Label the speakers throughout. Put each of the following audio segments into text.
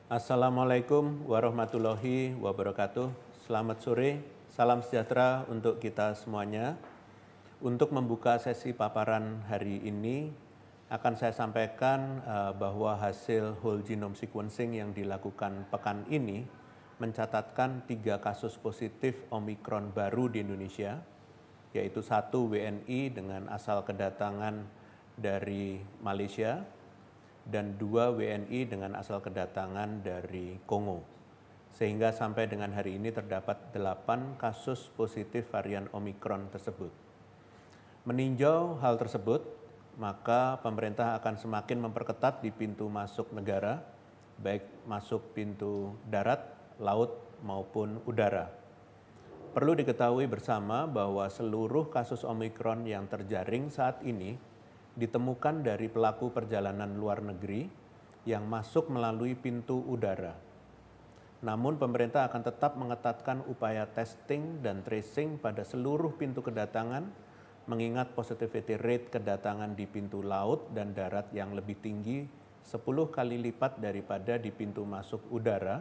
Speaker 1: Assalamualaikum warahmatullahi wabarakatuh. Selamat sore, salam sejahtera untuk kita semuanya. Untuk membuka sesi paparan hari ini, akan saya sampaikan bahwa hasil whole genome sequencing yang dilakukan pekan ini mencatatkan 3 kasus positif Omikron baru di Indonesia, yaitu 1 WNI dengan asal kedatangan dari Malaysia, dan 2 WNI dengan asal kedatangan dari Kongo. Sehingga sampai dengan hari ini terdapat 8 kasus positif varian Omikron tersebut. Meninjau hal tersebut, maka pemerintah akan semakin memperketat di pintu masuk negara, baik masuk pintu darat, laut, maupun udara. Perlu diketahui bersama bahwa seluruh kasus Omikron yang terjaring saat ini ditemukan dari pelaku perjalanan luar negeri yang masuk melalui pintu udara. Namun pemerintah akan tetap mengetatkan upaya testing dan tracing pada seluruh pintu kedatangan, mengingat positivity rate kedatangan di pintu laut dan darat yang lebih tinggi 10 kali lipat daripada di pintu masuk udara,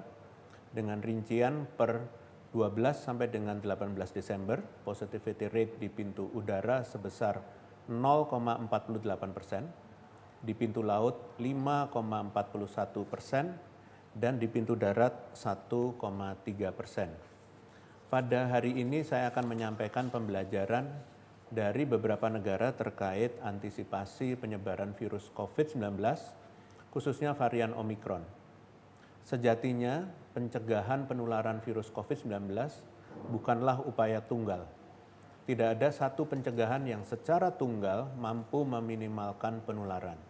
Speaker 1: dengan rincian per 12 sampai dengan 18 Desember, positivity rate di pintu udara sebesar 0,48%, di pintu laut 5,41%, dan di pintu darat 1,3%. Pada hari ini saya akan menyampaikan pembelajaran dari beberapa negara terkait antisipasi penyebaran virus COVID-19, khususnya varian Omikron. Sejatinya, pencegahan penularan virus COVID-19 bukanlah upaya tunggal. Tidak ada satu pencegahan yang secara tunggal mampu meminimalkan penularan.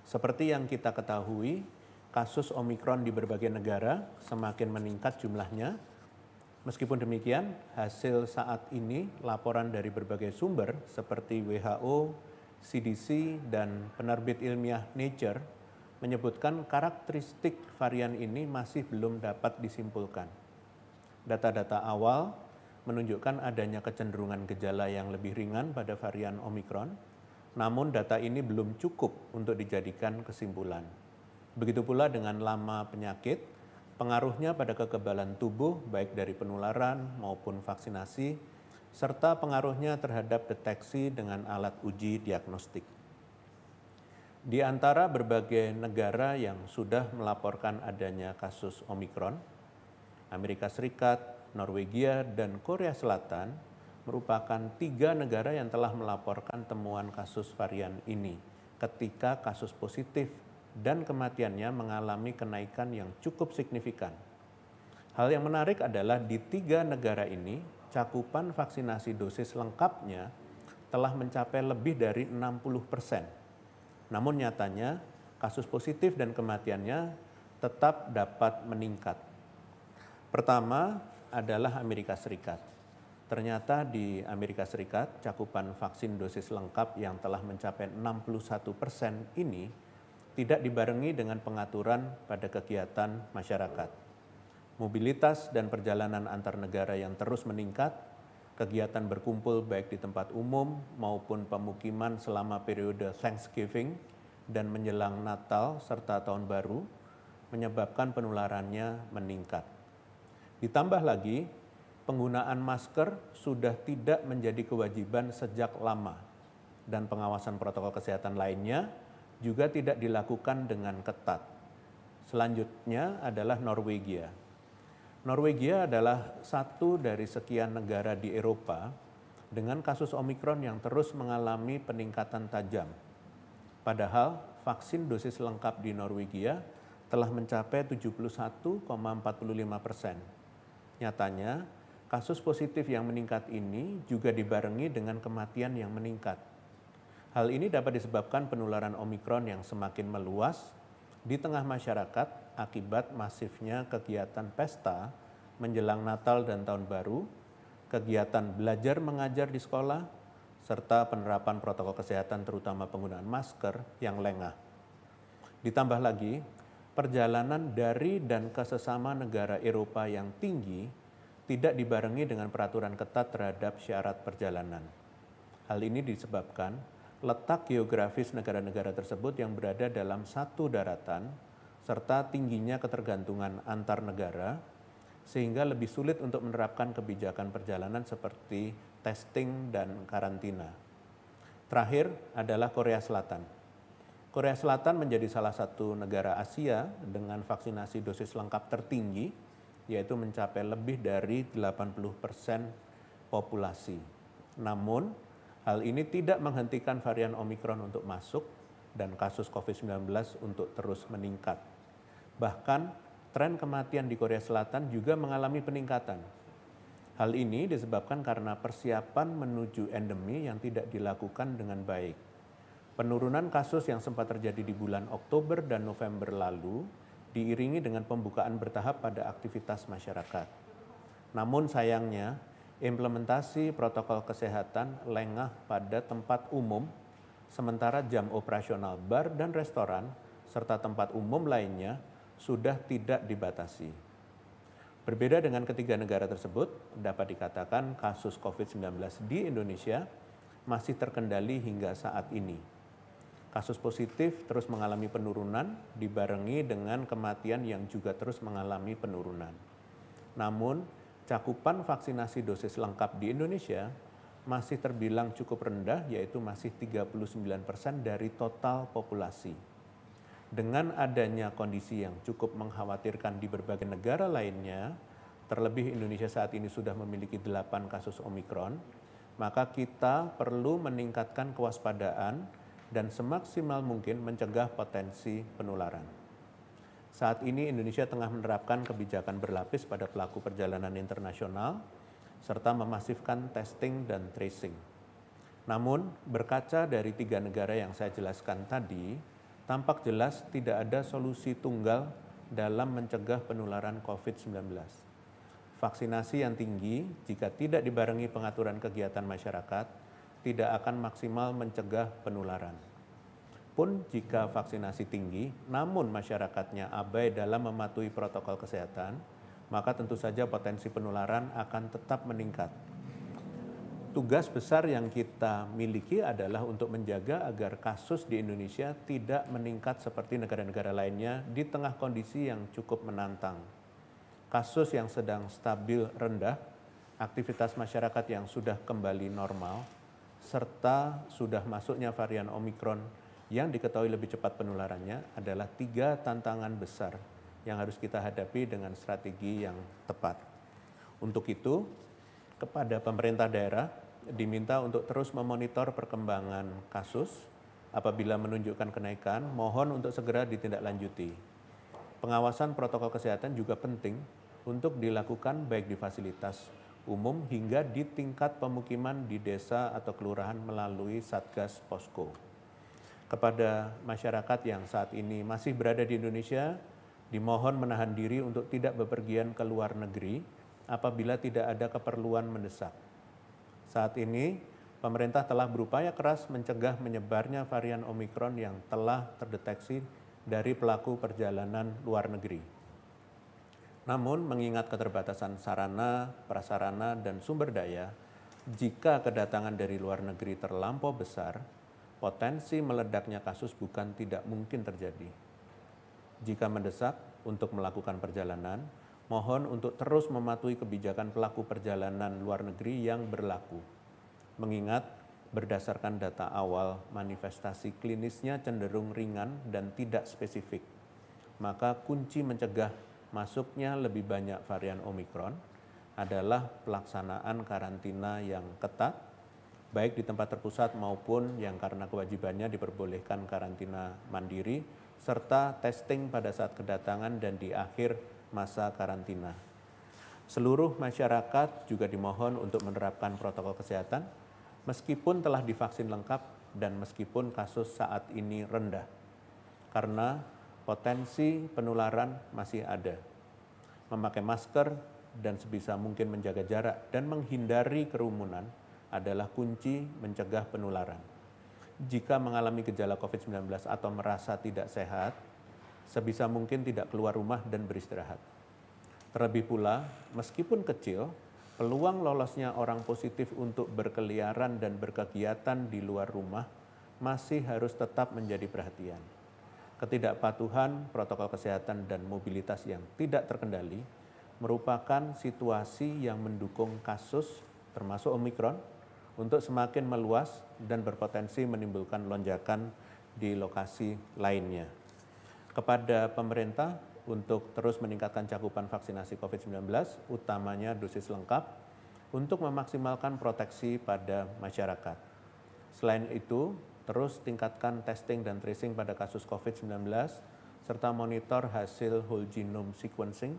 Speaker 1: Seperti yang kita ketahui, kasus Omikron di berbagai negara semakin meningkat jumlahnya. Meskipun demikian, hasil saat ini laporan dari berbagai sumber seperti WHO, CDC, dan penerbit ilmiah Nature menyebutkan karakteristik varian ini masih belum dapat disimpulkan. Data-data awal menunjukkan adanya kecenderungan gejala yang lebih ringan pada varian Omikron, namun data ini belum cukup untuk dijadikan kesimpulan. Begitu pula dengan lama penyakit, pengaruhnya pada kekebalan tubuh baik dari penularan maupun vaksinasi, serta pengaruhnya terhadap deteksi dengan alat uji diagnostik. Di antara berbagai negara yang sudah melaporkan adanya kasus Omikron, Amerika Serikat, Norwegia, dan Korea Selatan merupakan 3 negara yang telah melaporkan temuan kasus varian ini ketika kasus positif dan kematiannya mengalami kenaikan yang cukup signifikan. Hal yang menarik adalah di 3 negara ini, cakupan vaksinasi dosis lengkapnya telah mencapai lebih dari 60%. Namun nyatanya, kasus positif dan kematiannya tetap dapat meningkat. Pertama adalah Amerika Serikat. Ternyata di Amerika Serikat, cakupan vaksin dosis lengkap yang telah mencapai 61% ini tidak dibarengi dengan pengaturan pada kegiatan masyarakat. Mobilitas dan perjalanan antar negara yang terus meningkat, kegiatan berkumpul baik di tempat umum maupun pemukiman selama periode Thanksgiving dan menjelang Natal serta Tahun Baru menyebabkan penularannya meningkat. Ditambah lagi, penggunaan masker sudah tidak menjadi kewajiban sejak lama, dan pengawasan protokol kesehatan lainnya juga tidak dilakukan dengan ketat. Selanjutnya adalah Norwegia. Norwegia adalah satu dari sekian negara di Eropa dengan kasus Omikron yang terus mengalami peningkatan tajam. Padahal vaksin dosis lengkap di Norwegia telah mencapai 71,45%. Nyatanya, kasus positif yang meningkat ini juga dibarengi dengan kematian yang meningkat. Hal ini dapat disebabkan penularan Omikron yang semakin meluas di tengah masyarakat akibat masifnya kegiatan pesta menjelang Natal dan Tahun Baru, kegiatan belajar mengajar di sekolah, serta penerapan protokol kesehatan terutama penggunaan masker yang lengah. Ditambah lagi, perjalanan dari dan ke sesama negara Eropa yang tinggi tidak dibarengi dengan peraturan ketat terhadap syarat perjalanan. Hal ini disebabkan letak geografis negara-negara tersebut yang berada dalam satu daratan serta tingginya ketergantungan antar negara, sehingga lebih sulit untuk menerapkan kebijakan perjalanan seperti testing dan karantina. Terakhir adalah Korea Selatan. Korea Selatan menjadi salah satu negara Asia dengan vaksinasi dosis lengkap tertinggi, yaitu mencapai lebih dari 80% populasi. Namun, hal ini tidak menghentikan varian Omikron untuk masuk dan kasus COVID-19 untuk terus meningkat. Bahkan, tren kematian di Korea Selatan juga mengalami peningkatan. Hal ini disebabkan karena persiapan menuju endemi yang tidak dilakukan dengan baik. Penurunan kasus yang sempat terjadi di bulan Oktober dan November lalu diiringi dengan pembukaan bertahap pada aktivitas masyarakat. Namun sayangnya, implementasi protokol kesehatan lengah pada tempat umum, sementara jam operasional bar dan restoran serta tempat umum lainnya sudah tidak dibatasi. Berbeda dengan ketiga negara tersebut, dapat dikatakan kasus COVID-19 di Indonesia masih terkendali hingga saat ini. Kasus positif terus mengalami penurunan, dibarengi dengan kematian yang juga terus mengalami penurunan. Namun, cakupan vaksinasi dosis lengkap di Indonesia masih terbilang cukup rendah, yaitu masih 39% dari total populasi. Dengan adanya kondisi yang cukup mengkhawatirkan di berbagai negara lainnya, terlebih Indonesia saat ini sudah memiliki 8 kasus Omikron, maka kita perlu meningkatkan kewaspadaan dan semaksimal mungkin mencegah potensi penularan. Saat ini Indonesia tengah menerapkan kebijakan berlapis pada pelaku perjalanan internasional, serta memasifkan testing dan tracing. Namun, berkaca dari 3 negara yang saya jelaskan tadi, tampak jelas tidak ada solusi tunggal dalam mencegah penularan COVID-19. Vaksinasi yang tinggi jika tidak dibarengi pengaturan kegiatan masyarakat tidak akan maksimal mencegah penularan. Pun jika vaksinasi tinggi, namun masyarakatnya abai dalam mematuhi protokol kesehatan, maka tentu saja potensi penularan akan tetap meningkat. Tugas besar yang kita miliki adalah untuk menjaga agar kasus di Indonesia tidak meningkat seperti negara-negara lainnya di tengah kondisi yang cukup menantang. Kasus yang sedang stabil rendah, aktivitas masyarakat yang sudah kembali normal, serta sudah masuknya varian Omikron yang diketahui lebih cepat penularannya adalah 3 tantangan besar yang harus kita hadapi dengan strategi yang tepat. Untuk itu, kepada pemerintah daerah diminta untuk terus memonitor perkembangan kasus. Apabila menunjukkan kenaikan, mohon untuk segera ditindaklanjuti. Pengawasan protokol kesehatan juga penting untuk dilakukan baik di fasilitas umum hingga di tingkat pemukiman di desa atau kelurahan melalui Satgas Posko. Kepada masyarakat yang saat ini masih berada di Indonesia, dimohon menahan diri untuk tidak bepergian ke luar negeri apabila tidak ada keperluan mendesak. Saat ini, pemerintah telah berupaya keras mencegah menyebarnya varian Omikron yang telah terdeteksi dari pelaku perjalanan luar negeri. Namun, mengingat keterbatasan sarana, prasarana, dan sumber daya, jika kedatangan dari luar negeri terlampau besar, potensi meledaknya kasus bukan tidak mungkin terjadi. Jika mendesak untuk melakukan perjalanan, mohon untuk terus mematuhi kebijakan pelaku perjalanan luar negeri yang berlaku. Mengingat berdasarkan data awal manifestasi klinisnya cenderung ringan dan tidak spesifik, maka kunci mencegah masuknya lebih banyak varian Omikron adalah pelaksanaan karantina yang ketat, baik di tempat terpusat maupun yang karena kewajibannya diperbolehkan karantina mandiri, serta testing pada saat kedatangan dan di akhir masa karantina. Seluruh masyarakat juga dimohon untuk menerapkan protokol kesehatan meskipun telah divaksin lengkap dan meskipun kasus saat ini rendah. Karena potensi penularan masih ada. Memakai masker dan sebisa mungkin menjaga jarak dan menghindari kerumunan adalah kunci mencegah penularan. Jika mengalami gejala COVID-19 atau merasa tidak sehat, sebisa mungkin tidak keluar rumah dan beristirahat. Terlebih pula, meskipun kecil, peluang lolosnya orang positif untuk berkeliaran dan berkegiatan di luar rumah masih harus tetap menjadi perhatian. Ketidakpatuhan protokol kesehatan dan mobilitas yang tidak terkendali merupakan situasi yang mendukung kasus termasuk Omikron untuk semakin meluas dan berpotensi menimbulkan lonjakan di lokasi lainnya. Kepada pemerintah untuk terus meningkatkan cakupan vaksinasi COVID-19, utamanya dosis lengkap, untuk memaksimalkan proteksi pada masyarakat. Selain itu, terus tingkatkan testing dan tracing pada kasus COVID-19, serta monitor hasil whole genome sequencing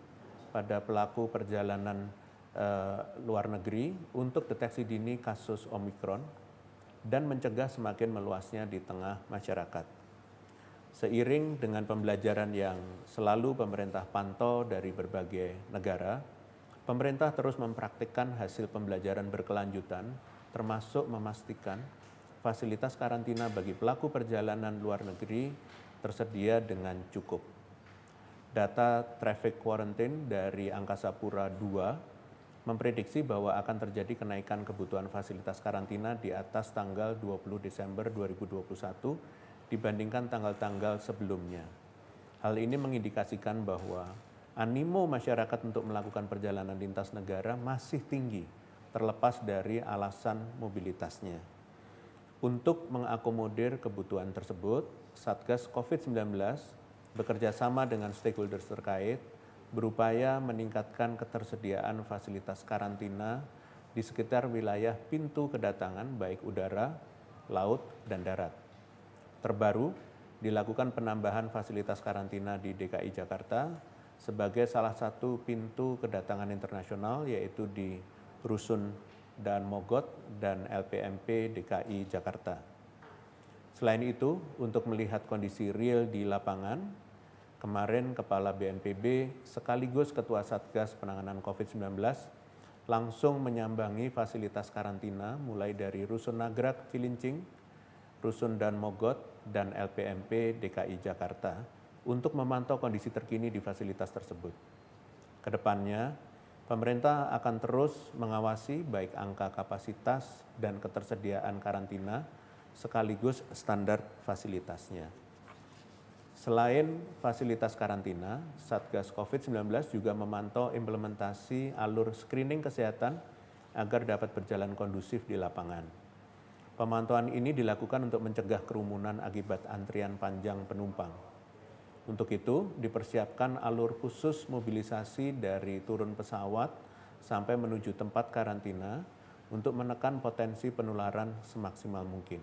Speaker 1: pada pelaku perjalanan luar negeri untuk deteksi dini kasus Omikron dan mencegah semakin meluasnya di tengah masyarakat. Seiring dengan pembelajaran yang selalu pemerintah pantau dari berbagai negara, pemerintah terus mempraktikkan hasil pembelajaran berkelanjutan, termasuk memastikan fasilitas karantina bagi pelaku perjalanan luar negeri tersedia dengan cukup. Data traffic quarantine dari Angkasa Pura II memprediksi bahwa akan terjadi kenaikan kebutuhan fasilitas karantina di atas tanggal 20 Desember 2021 dibandingkan tanggal-tanggal sebelumnya. Hal ini mengindikasikan bahwa animo masyarakat untuk melakukan perjalanan lintas negara masih tinggi, terlepas dari alasan mobilitasnya. Untuk mengakomodir kebutuhan tersebut, Satgas COVID-19 bekerja sama dengan stakeholders terkait berupaya meningkatkan ketersediaan fasilitas karantina di sekitar wilayah pintu kedatangan baik udara, laut, dan darat. Terbaru, dilakukan penambahan fasilitas karantina di DKI Jakarta sebagai salah satu pintu kedatangan internasional, yaitu di Rusun dan Mogot dan LPMP DKI Jakarta. Selain itu, untuk melihat kondisi real di lapangan, kemarin Kepala BNPB sekaligus Ketua Satgas Penanganan COVID-19 langsung menyambangi fasilitas karantina mulai dari Rusun Nagrak Cilincing, Rusun dan Mogot, dan LPMP DKI Jakarta untuk memantau kondisi terkini di fasilitas tersebut. Kedepannya, pemerintah akan terus mengawasi baik angka kapasitas dan ketersediaan karantina sekaligus standar fasilitasnya. Selain fasilitas karantina, Satgas COVID-19 juga memantau implementasi alur screening kesehatan agar dapat berjalan kondusif di lapangan. Pemantauan ini dilakukan untuk mencegah kerumunan akibat antrian panjang penumpang. Untuk itu, dipersiapkan alur khusus mobilisasi dari turun pesawat sampai menuju tempat karantina untuk menekan potensi penularan semaksimal mungkin.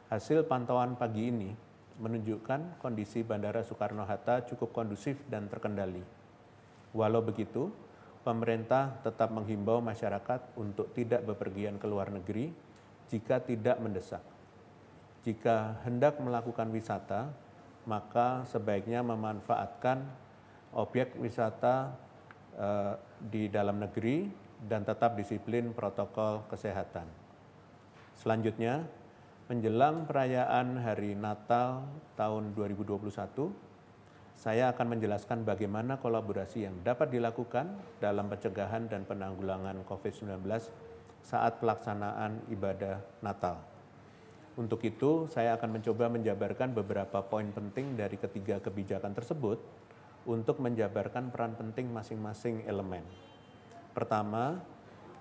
Speaker 1: Hasil pantauan pagi ini menunjukkan kondisi Bandara Soekarno-Hatta cukup kondusif dan terkendali. Walau begitu, pemerintah tetap menghimbau masyarakat untuk tidak bepergian ke luar negeri jika tidak mendesak. Jika hendak melakukan wisata, maka sebaiknya memanfaatkan objek wisata di dalam negeri dan tetap disiplin protokol kesehatan. Selanjutnya, menjelang perayaan Hari Natal tahun 2021, saya akan menjelaskan bagaimana kolaborasi yang dapat dilakukan dalam pencegahan dan penanggulangan COVID-19 saat pelaksanaan ibadah Natal. Untuk itu, saya akan mencoba menjabarkan beberapa poin penting dari ketiga kebijakan tersebut untuk menjabarkan peran penting masing-masing elemen. Pertama,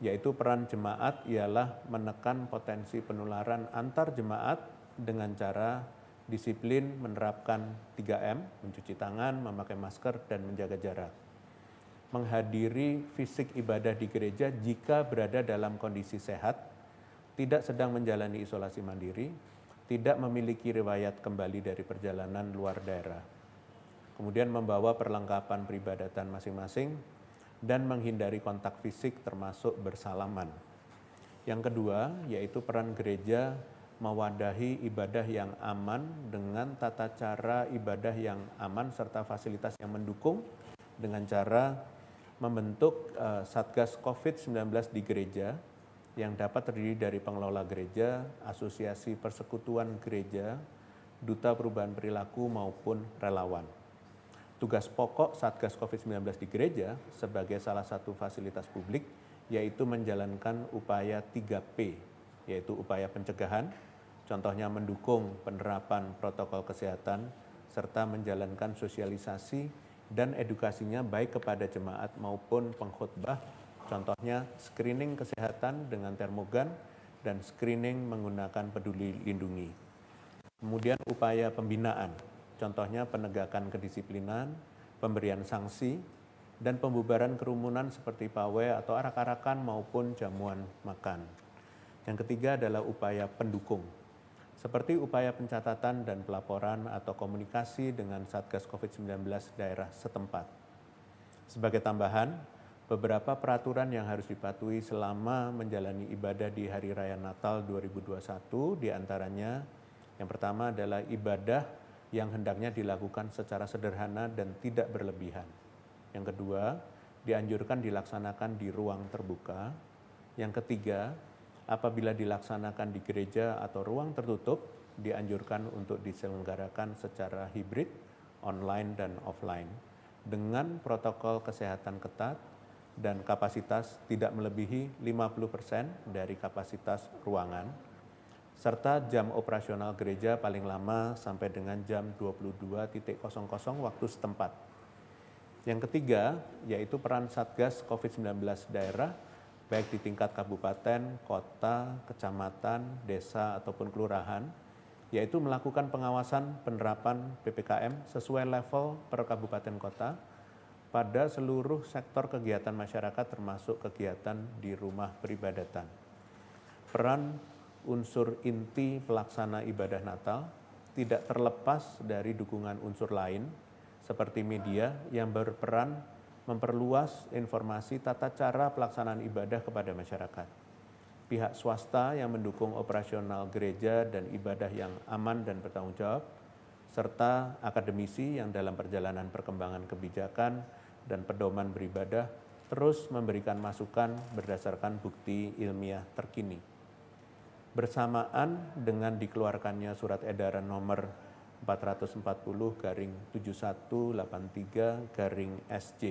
Speaker 1: yaitu peran jemaat ialah menekan potensi penularan antar jemaat dengan cara disiplin menerapkan 3M, mencuci tangan, memakai masker, dan menjaga jarak. Menghadiri fisik ibadah di gereja jika berada dalam kondisi sehat, tidak sedang menjalani isolasi mandiri, tidak memiliki riwayat kembali dari perjalanan luar daerah. Kemudian membawa perlengkapan peribadatan masing-masing dan menghindari kontak fisik termasuk bersalaman. Yang kedua, yaitu peran gereja mewadahi ibadah yang aman dengan tata cara ibadah yang aman serta fasilitas yang mendukung dengan cara membentuk Satgas COVID-19 di gereja yang dapat terdiri dari pengelola gereja, asosiasi persekutuan gereja, duta perubahan perilaku maupun relawan. Tugas pokok Satgas COVID-19 di gereja sebagai salah satu fasilitas publik yaitu menjalankan upaya 3P, yaitu upaya pencegahan, contohnya mendukung penerapan protokol kesehatan serta menjalankan sosialisasi dan edukasinya baik kepada jemaat maupun pengkhotbah, contohnya screening kesehatan dengan termogan dan screening menggunakan peduli lindungi. Kemudian upaya pembinaan, contohnya penegakan kedisiplinan, pemberian sanksi, dan pembubaran kerumunan seperti pawai atau arak-arakan maupun jamuan makan. Yang ketiga adalah upaya pendukung, seperti upaya pencatatan dan pelaporan atau komunikasi dengan Satgas COVID-19 daerah setempat. Sebagai tambahan, beberapa peraturan yang harus dipatuhi selama menjalani ibadah di Hari Raya Natal 2021 diantaranya yang pertama adalah ibadah yang hendaknya dilakukan secara sederhana dan tidak berlebihan. Yang kedua, dianjurkan dilaksanakan di ruang terbuka. Yang ketiga, apabila dilaksanakan di gereja atau ruang tertutup, dianjurkan untuk diselenggarakan secara hibrid, online dan offline, dengan protokol kesehatan ketat dan kapasitas tidak melebihi 50% dari kapasitas ruangan, serta jam operasional gereja paling lama sampai dengan jam 22.00 waktu setempat. Yang ketiga, yaitu peran Satgas COVID-19 daerah, baik di tingkat kabupaten, kota, kecamatan, desa, ataupun kelurahan, yaitu melakukan pengawasan penerapan PPKM sesuai level per kabupaten kota pada seluruh sektor kegiatan masyarakat termasuk kegiatan di rumah peribadatan. Peran unsur inti pelaksana ibadah Natal tidak terlepas dari dukungan unsur lain seperti media yang berperan memperluas informasi tata cara pelaksanaan ibadah kepada masyarakat. Pihak swasta yang mendukung operasional gereja dan ibadah yang aman dan bertanggung jawab, serta akademisi yang dalam perjalanan perkembangan kebijakan dan pedoman beribadah terus memberikan masukan berdasarkan bukti ilmiah terkini. Bersamaan dengan dikeluarkannya surat edaran nomor 440/7183/SC,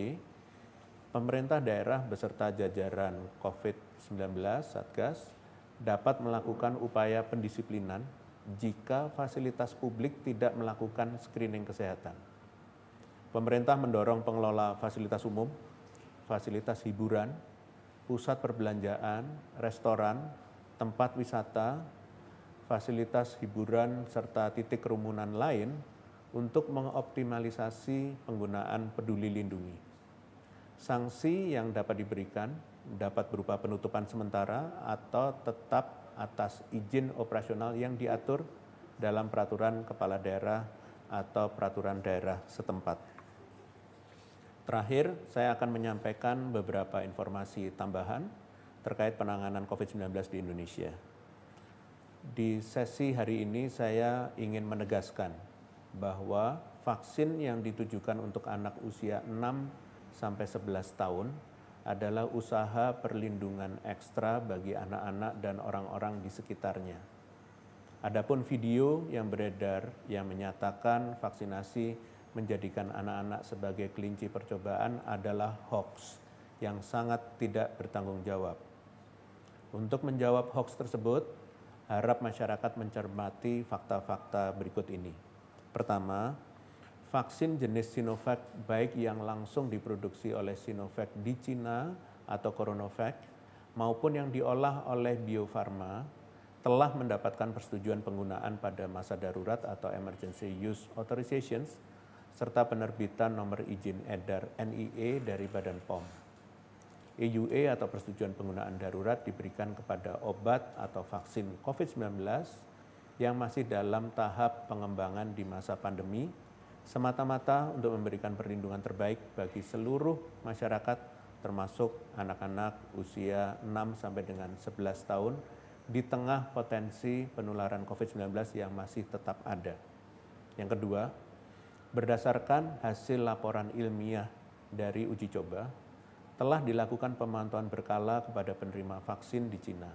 Speaker 1: pemerintah daerah beserta jajaran COVID-19 Satgas dapat melakukan upaya pendisiplinan jika fasilitas publik tidak melakukan screening kesehatan. Pemerintah mendorong pengelola fasilitas umum, fasilitas hiburan, pusat perbelanjaan, restoran, tempat wisata, fasilitas hiburan, serta titik kerumunan lain untuk mengoptimalisasi penggunaan peduli lindungi. Sanksi yang dapat diberikan dapat berupa penutupan sementara atau tetap atas izin operasional yang diatur dalam peraturan kepala daerah atau peraturan daerah setempat. Terakhir, saya akan menyampaikan beberapa informasi tambahan terkait penanganan COVID-19 di Indonesia. Di sesi hari ini saya ingin menegaskan bahwa vaksin yang ditujukan untuk anak usia 6-11 tahun adalah usaha perlindungan ekstra bagi anak-anak dan orang-orang di sekitarnya. Adapun video yang beredar yang menyatakan vaksinasi menjadikan anak-anak sebagai kelinci percobaan adalah hoax yang sangat tidak bertanggung jawab. Untuk menjawab hoax tersebut, harap masyarakat mencermati fakta-fakta berikut ini. Pertama, vaksin jenis Sinovac baik yang langsung diproduksi oleh Sinovac di Cina atau CoronaVac maupun yang diolah oleh Bio Farma telah mendapatkan persetujuan penggunaan pada masa darurat atau Emergency Use Authorizations serta penerbitan nomor izin edar NIE dari Badan POM. EUA atau persetujuan penggunaan darurat diberikan kepada obat atau vaksin COVID-19 yang masih dalam tahap pengembangan di masa pandemi, semata-mata untuk memberikan perlindungan terbaik bagi seluruh masyarakat termasuk anak-anak usia 6 sampai dengan 11 tahun di tengah potensi penularan COVID-19 yang masih tetap ada. Yang kedua, berdasarkan hasil laporan ilmiah dari uji coba, telah dilakukan pemantauan berkala kepada penerima vaksin di Cina.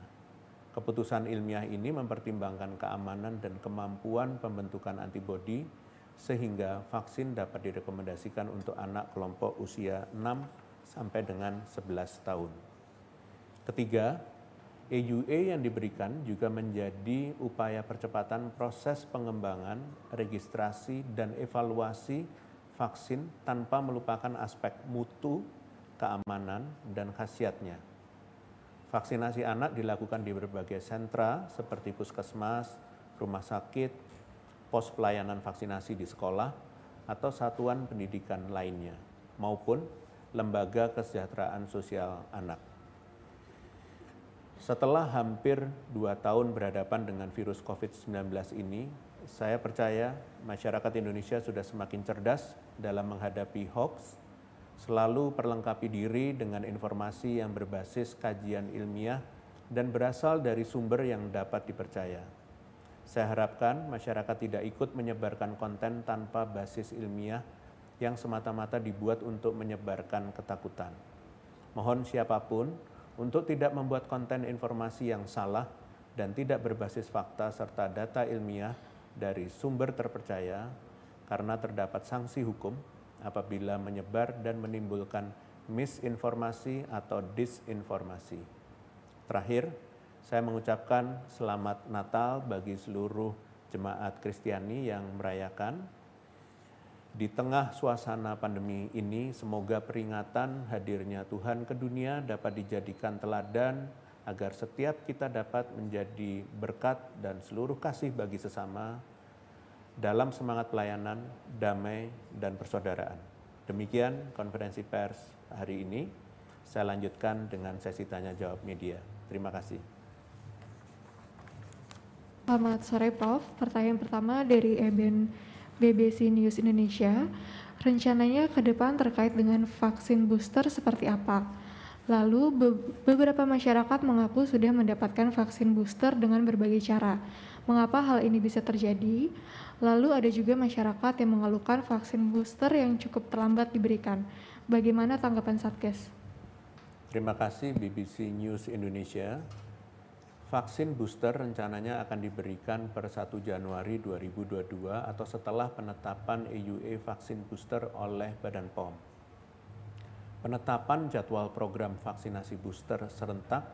Speaker 1: Keputusan ilmiah ini mempertimbangkan keamanan dan kemampuan pembentukan antibodi sehingga vaksin dapat direkomendasikan untuk anak kelompok usia 6 sampai dengan 11 tahun. Ketiga, EUA yang diberikan juga menjadi upaya percepatan proses pengembangan, registrasi, dan evaluasi vaksin tanpa melupakan aspek mutu, keamanan, dan khasiatnya. Vaksinasi anak dilakukan di berbagai sentra seperti puskesmas, rumah sakit, pos pelayanan vaksinasi di sekolah, atau satuan pendidikan lainnya, maupun lembaga kesejahteraan sosial anak. Setelah hampir 2 tahun berhadapan dengan virus COVID-19 ini, saya percaya masyarakat Indonesia sudah semakin cerdas dalam menghadapi hoax, selalu perlengkapi diri dengan informasi yang berbasis kajian ilmiah dan berasal dari sumber yang dapat dipercaya. Saya harapkan masyarakat tidak ikut menyebarkan konten tanpa basis ilmiah yang semata-mata dibuat untuk menyebarkan ketakutan. Mohon siapapun untuk tidak membuat konten informasi yang salah dan tidak berbasis fakta serta data ilmiah dari sumber terpercaya karena terdapat sanksi hukum apabila menyebar dan menimbulkan misinformasi atau disinformasi. Terakhir, saya mengucapkan selamat Natal bagi seluruh jemaat Kristiani yang merayakan. Di tengah suasana pandemi ini, semoga peringatan hadirnya Tuhan ke dunia dapat dijadikan teladan agar setiap kita dapat menjadi berkat dan seluruh kasih bagi sesama dalam semangat pelayanan, damai, dan persaudaraan. Demikian konferensi pers hari ini. Saya lanjutkan dengan sesi tanya jawab media. Terima kasih.
Speaker 2: Selamat sore Prof. Pertanyaan pertama dari Eben BBC News Indonesia. Rencananya ke depan terkait dengan vaksin booster seperti apa? Lalu beberapa masyarakat mengaku sudah mendapatkan vaksin booster dengan berbagai cara. Mengapa hal ini bisa terjadi? Lalu ada juga masyarakat yang mengeluhkan vaksin booster yang cukup terlambat diberikan. Bagaimana tanggapan Satgas?
Speaker 1: Terima kasih BBC News Indonesia. Vaksin booster rencananya akan diberikan per 1 Januari 2022 atau setelah penetapan EUA vaksin booster oleh Badan POM. Penetapan jadwal program vaksinasi booster serentak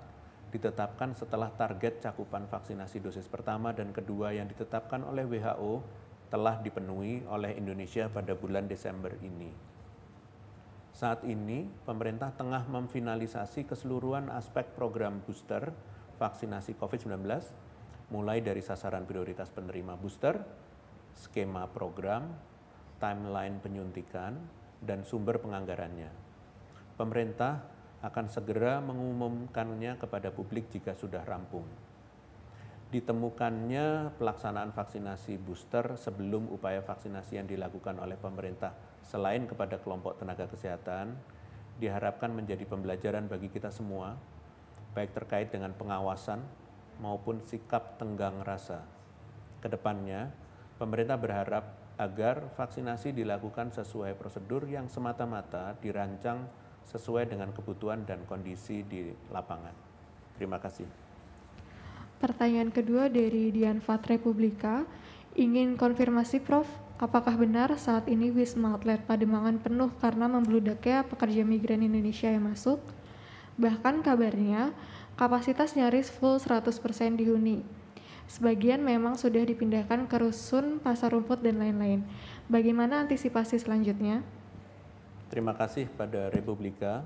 Speaker 1: ditetapkan setelah target cakupan vaksinasi dosis pertama dan kedua yang ditetapkan oleh WHO telah dipenuhi oleh Indonesia pada bulan Desember ini. Saat ini, pemerintah tengah memfinalisasi keseluruhan aspek program booster vaksinasi COVID-19, mulai dari sasaran prioritas penerima booster, skema program, timeline penyuntikan, dan sumber penganggarannya. Pemerintah akan segera mengumumkannya kepada publik jika sudah rampung. Ditemukannya pelaksanaan vaksinasi booster sebelum upaya vaksinasi yang dilakukan oleh pemerintah selain kepada kelompok tenaga kesehatan, diharapkan menjadi pembelajaran bagi kita semua, baik terkait dengan pengawasan maupun sikap tenggang rasa. Kedepannya, pemerintah berharap agar vaksinasi dilakukan sesuai prosedur yang semata-mata dirancang sesuai dengan kebutuhan dan kondisi di lapangan. Terima kasih.
Speaker 2: Pertanyaan kedua dari Dian Fat Republika, ingin konfirmasi Prof, apakah benar saat ini Wisma Atlet Pademangan penuh karena membludaknya pekerja migran Indonesia yang masuk? Bahkan kabarnya, kapasitas nyaris full 100% dihuni. Sebagian memang sudah dipindahkan ke rusun, pasar rumput, dan lain-lain. Bagaimana antisipasi selanjutnya?
Speaker 1: Terima kasih pada Republika.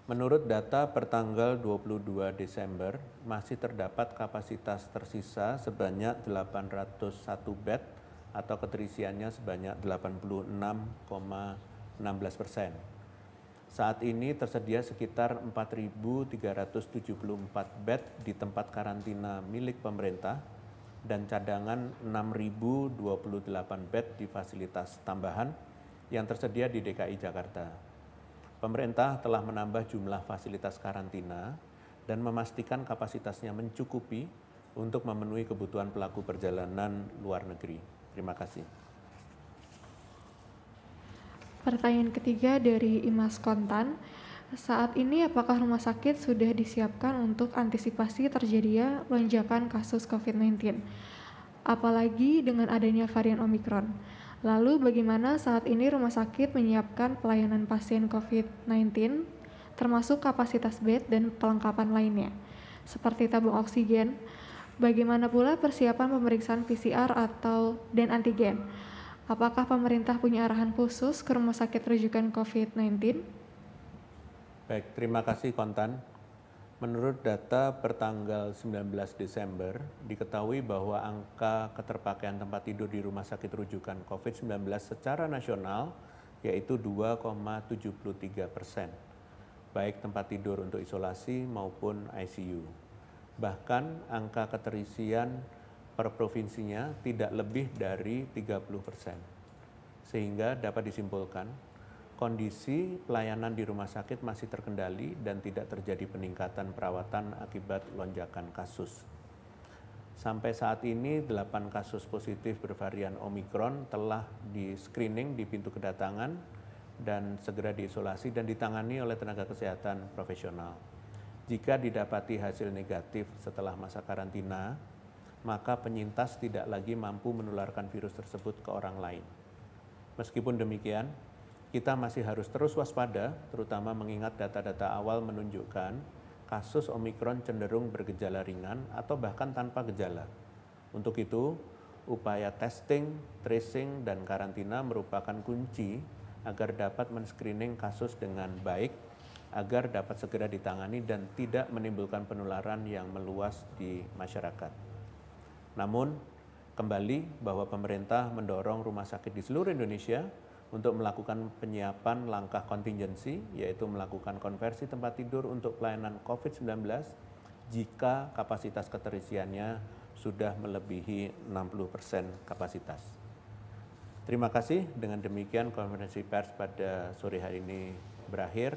Speaker 1: Menurut data per tanggal 22 Desember, masih terdapat kapasitas tersisa sebanyak 801 bed atau keterisiannya sebanyak 86,16%. Saat ini tersedia sekitar 4.374 bed di tempat karantina milik pemerintah dan cadangan 6.028 bed di fasilitas tambahan yang tersedia di DKI Jakarta. Pemerintah telah menambah jumlah fasilitas karantina dan memastikan kapasitasnya mencukupi untuk memenuhi kebutuhan pelaku perjalanan luar negeri. Terima kasih.
Speaker 2: Pertanyaan ketiga dari Imas Kontan, saat ini apakah rumah sakit sudah disiapkan untuk antisipasi terjadinya lonjakan kasus COVID-19, apalagi dengan adanya varian Omikron? Lalu bagaimana saat ini rumah sakit menyiapkan pelayanan pasien COVID-19, termasuk kapasitas bed dan kelengkapan lainnya? seperti tabung oksigen. Bagaimana pula persiapan pemeriksaan PCR dan antigen? Apakah pemerintah punya arahan khusus ke rumah sakit rujukan COVID-19?
Speaker 1: Baik, terima kasih Kontan. Menurut data pertanggal 19 Desember, diketahui bahwa angka keterpakaian tempat tidur di rumah sakit rujukan COVID-19 secara nasional yaitu 2,73%, baik tempat tidur untuk isolasi maupun ICU. Bahkan angka keterisian per provinsinya tidak lebih dari 30%, sehingga dapat disimpulkan kondisi pelayanan di rumah sakit masih terkendali dan tidak terjadi peningkatan perawatan akibat lonjakan kasus. Sampai saat ini 8 kasus positif bervarian Omikron telah di-screening di pintu kedatangan dan segera diisolasi dan ditangani oleh tenaga kesehatan profesional. Jika didapati hasil negatif setelah masa karantina, maka penyintas tidak lagi mampu menularkan virus tersebut ke orang lain. Meskipun demikian, kita masih harus terus waspada, terutama mengingat data-data awal menunjukkan kasus Omikron cenderung bergejala ringan atau bahkan tanpa gejala. Untuk itu, upaya testing, tracing, dan karantina merupakan kunci agar dapat men-screening kasus dengan baik, agar dapat segera ditangani dan tidak menimbulkan penularan yang meluas di masyarakat. Namun, kembali bahwa pemerintah mendorong rumah sakit di seluruh Indonesia untuk melakukan penyiapan langkah kontingensi, yaitu melakukan konversi tempat tidur untuk pelayanan COVID-19 jika kapasitas keterisiannya sudah melebihi 60% kapasitas. Terima kasih, dengan demikian konferensi pers pada sore hari ini berakhir.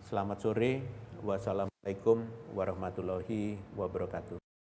Speaker 1: Selamat sore, wassalamualaikum warahmatullahi wabarakatuh.